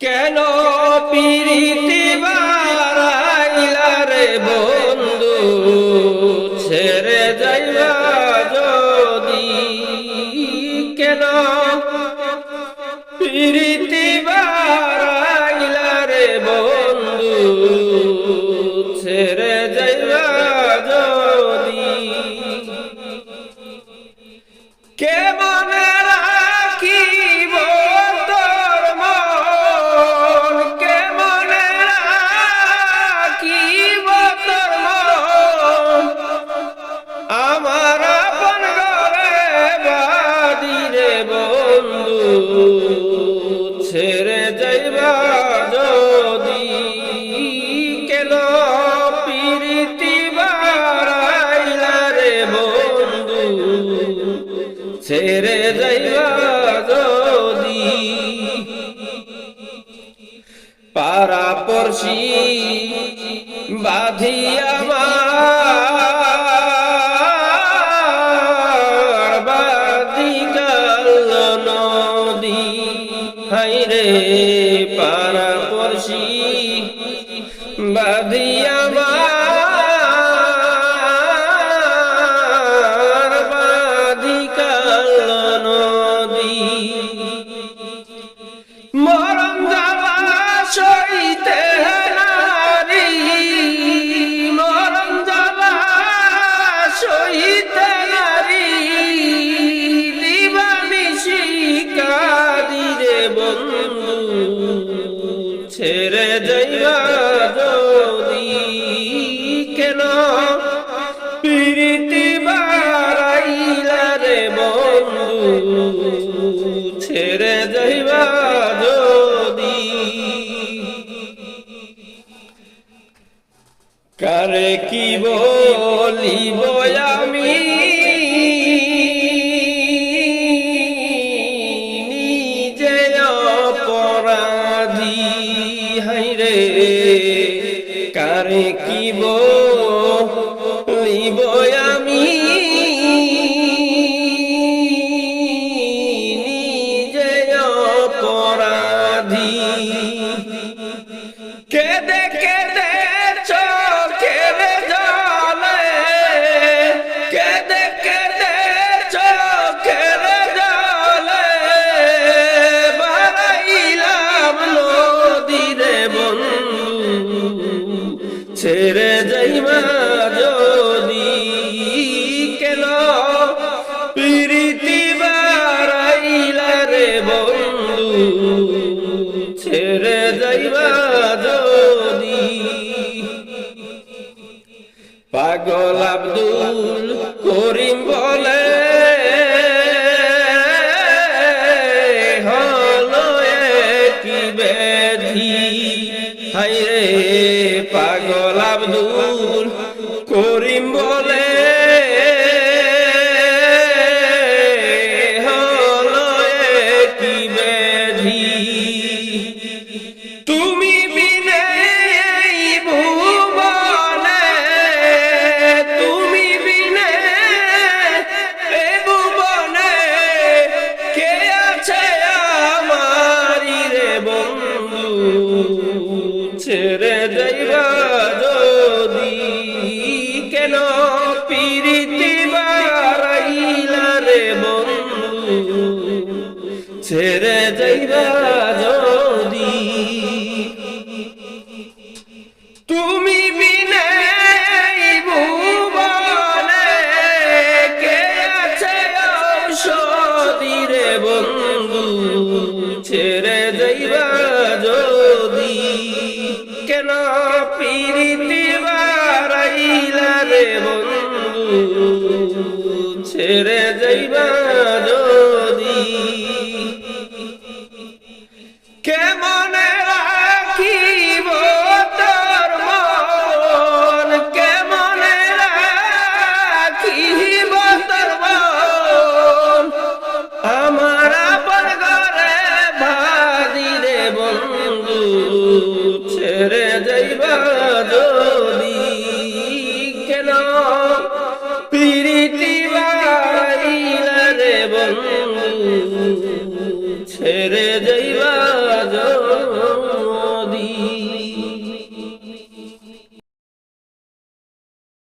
কেন পিরিতি বারাইলা রে বন্ধু, ছেড়ে যাইবা যদি? কেন পিরিতি বারাইলা রে বন্ধু, ছেড়ে যাইবা যদি? কে মনে রাখিব তোর মন, কে মনে রাখিব তোর মন, আমার আপন ঘরে বাদি রে বন্ধু, ছেড়ে যাইবা যদি? কেন পিরিতি বারাইলা রে বন্ধু, ছেড়ে যাইবা যদি? পাড়া পড়শি বাঁধিয়া আমার বাঁধি গেল নদী। হাইরে পাড়া পড়শি বাঁধিয়া আমার বাঁধি গেল নদী। মরণ জ্বালা সইতে নারী, মরণ জ্বালা সইতে নারী, দিবানিশি কাঁদি রে বন্ধু, ছেড়ে যাইবা যদি? কেন পিরিতি বারাইলা রে বন্ধু, ছেড়ে যাইবা যদি? কারে কি বলিব আমি নিজে অপরাধী। হাইরে কারে কি বলিব আমি নিজে অপরাধী। কেঁদে কেঁদে চোখের জলে, কেঁদে কেঁদে চোখের জলে বারাইলাম নদী রে বন্ধু, ছেড়ে যাইবা যদি? কেন পিরিতি বারাইলা রে বন্ধু, ছেড়ে যাইবা যদি? পাগল আব্দুল করিম বলে হলো কি ব্যাধি। হাইরে পাগল আব্দুল করিম বলে হলো কি ব্যাধি। তুমি বিনে এই ভুবনে, তুমি বিনে এই ভুবনে কে আছে আমারি রে বন্ধু, ছেড়ে যাইবা যদি? কেন পিরিতি বারাইলা রে বন্ধু, ছেড়ে যাইবা যদি? তুমি বিনে এই ভুবনে কে আছে ঔষধি রে বন্ধু, ছেড়ে যাইবা যদি? কেন পিরিতি বারাইলা রে বন্ধু, ছেড়ে যাইবা যদি? কেমনে রাখিব তোর মন, কেমনে রাখিব তোর মন, আমার আপন ঘরে বাদি রে বন্ধু, ছেড়ে যাইবা যদি? কেন পিরিতি বারাইলা রে বন্ধু, ছেড়ে যাইবা।